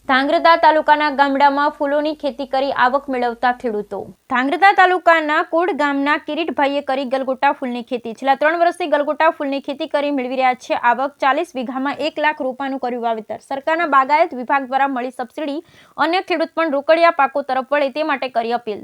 ધાંગધ્રા તાલુકાના ગામડામાં ફૂલોની ખેતી કરી આવક મેળવતા ખેડૂતો। ધાંગધ્રા તાલુકાના કોડ ગામના કિરીટભાઈએ કરી ગલગોટા ફૂલની ખેતી। છેલ્લા 3 વર્ષથી ગલગોટા ફૂલની ખેતી કરી મેળવી રહ્યા છે આવક। 40 વીઘામાં 1 લાખ રૂપિયાનું કર્યું વાવેતર। સરકારના બાગાયત વિભાગ દ્વારા મળી સબસિડી। અન્ય ખેડૂત પણ રોકડિયા પાકો તરફ વળે તે માટે કરી અપીલ।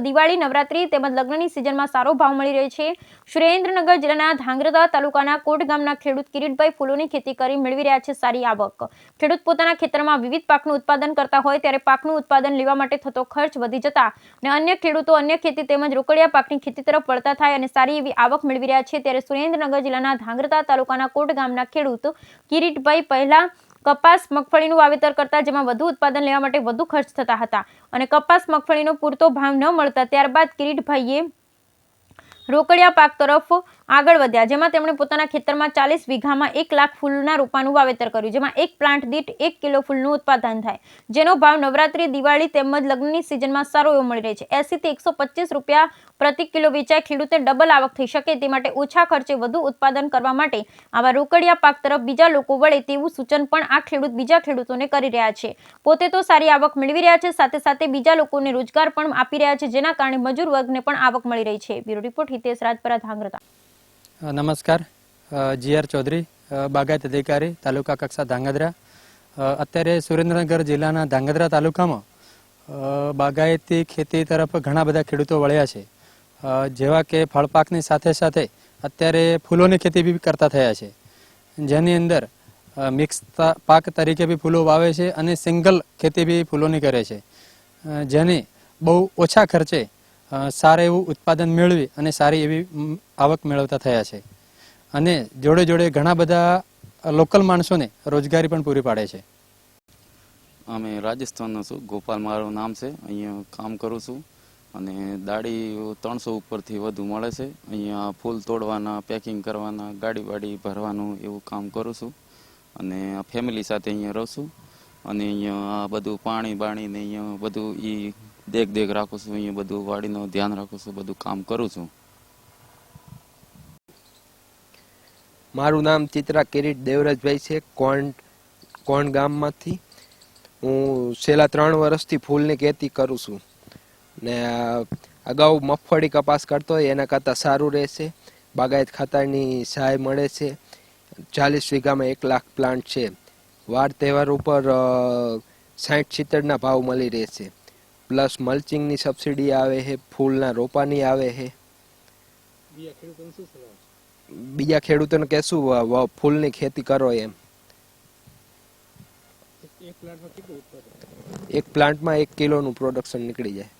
દિવાળી, નવરાત્રી તેમજ લગ્નની સિઝનમાં સારો ભાવ મળી રહે છે। સુરેન્દ્રનગર જિલ્લાના ધાંગધ્રા તાલુકાના કોડ ગામના ખેડૂત કિરીટભાઈ ફૂલોની ખેતી કરી મેળવી રહ્યા છે સારી આવક। ખેડૂત પોતાના ખેતરમાં વિવિધ પાકનું ઉત્પાદન કરતા હોય ત્યારે પાકનું ઉત્પાદન લેવા માટે થતો ખર્ચ વધી જતા અને અન્ય ખેડૂતો અન્ય ખેતી તેમજ રોકડિયા પાકની ખેતી તરફ વળતા થાય અને સારી એવી આવક મેળવી રહ્યા છે। ત્યારે સુરેન્દ્રનગર જિલ્લાના ધાંગધ્રા તાલુકાના કોટ ગામના ખેડૂત કિરીટભાઈ પહેલા કપાસ મગફળીનું વાવેતર કરતા જેમાં વધુ ઉત્પાદન લેવા માટે વધુ ખર્ચ થતા હતા અને કપાસ મગફળીનો પૂરતો ભાવ ન મળતા ત્યારબાદ કિરીટભાઈએ રોકડિયા પાક તરફ આગળ વધ્યા જેમાં તેમણે પોતાના ખેતરમાં 40 વીઘામાં 1 લાખ ફૂલના રોપાનું વાવેતર કર્યું જેમાં એક પ્લાન્ટ દીઠ 1 કિલો ફૂલનું ઉત્પાદન થાય જેનો ભાવ નવરાત્રી, દિવાળી તેમજ લગ્નની સિઝનમાં સારો એવો મળી રહે છે। 80 થી 125 રૂપિયા પ્રતિ કિલો વેચાય ખેડૂતે ડબલ આવક થઈ શકે તે માટે ઓછા ખર્ચે વધુ ઉત્પાદન કરવા માટે આવા રોકડિયા પાક તરફ બીજા લોકો વળે તેવું સૂચન પણ આ ખેડૂત બીજા ખેડૂતોને કરી રહ્યા છે। પોતે તો સારી આવક મેળવી રહ્યા છે સાથે સાથે બીજા લોકોને રોજગાર પણ આપી રહ્યા છે જેના કારણે મજૂર વર્ગને પણ આવક મળી રહી છે। Bureau report Hitesh Rajpara, Dhrangadhra. नमस्कार, GR चौधरी, बागायत अधिकारी तालुका कक्षा ધાંગધ્રા। અત્યારે સુરેન્દ્રનગર જિલ્લાના ધાંગધ્રા તાલુકામાં બાગાયતી ખેતી તરફ ઘણા બધા ખેડૂતો વળ્યા છે। જેવા કે ફળપાકની સાથે સાથે અત્યારે ફૂલોની ખેતી બી કરતા થયા છે જેની અંદર મિક્સ પાક તરીકે બી ફૂલો વાવે છે અને સિંગલ ખેતી બી ફૂલોની કરે છે જેની બહુ ઓછા ખર્ચે સારું એવું ઉત્પાદન મેળવી અને સારી એવી આવક મેળવતા થયા છે અને જોડે જોડે ઘણા બધા લોકલ માણસોને રોજગારી પણ પૂરી પાડે છે। અમે રાજસ્થાનનો છું, ગોપાલ મારું નામ છે। અહીંયા કામ કરું છું અને દાડી 300 ઉપરથી વધુ મળે છે। અહીંયા ફૂલ તોડવાના, પેકિંગ કરવાના, ગાડી વાડી ભરવાનું એવું કામ કરું છું અને ફેમિલી સાથે અહીંયા રહું છું અને અહીંયા આ બધું પાણી બાણી ને અહીંયા બધું દેખ રાખું છું। અહીંયા બધું વાડીનું ધ્યાન રાખું છું, બધું કામ કરું છું। મારું નામ ચિત્રા કિરીટ દેવરાજભાઈ છે, કોણ ગામમાંથી। હું છેલ્લા 3 વર્ષથી ફૂલની ખેતી કરું છું ને અગાઉ મગફળી કપાસ કરતો હોય એના કરતાં સારું રહેશે। બાગાયત ખાતાની સહાય મળે છે। 40 વીઘામાં 1 લાખ પ્લાન્ટ છે। વાર તહેવાર ઉપર 60-70 ભાવ મળી રહેશે। પ્લસ મલ્ચિંગની સબસિડી આવે છે, ફૂલના રોપાની આવે છે। બીજા ખેડૂતોને કહેશું ફૂલની ખેતી કરો એમ। એક પ્લાન્ટમાં 1 કિલોનું પ્રોડક્શન નીકળી જાય।